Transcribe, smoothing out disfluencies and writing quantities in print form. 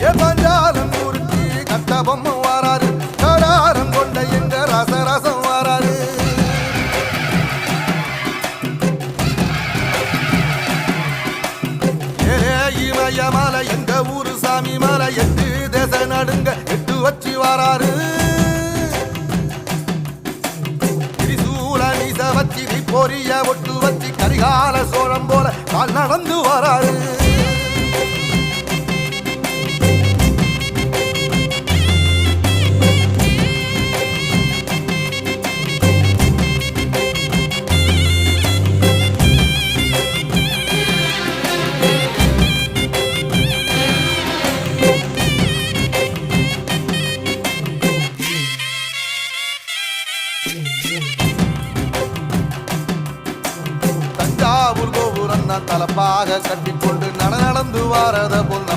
ஏ பஞ்சாலம் உருட்டி கட்ட பொம்மை வாராரு கடாரம் கொண்ட எங்க ரசரசம் வாராரு மலை எங்க ஊரு சாமி மலை 8 தேச நடுங்க 8 வச்சு வாராரு திரிசூல நீச வச்சி பொரிய ஒட்டு வச்சி கரிகால சோழம் போல கால் நடந்து வாராரு தஞ்சாவூர் கோபுரம் தான் தலப்பாக கட்டி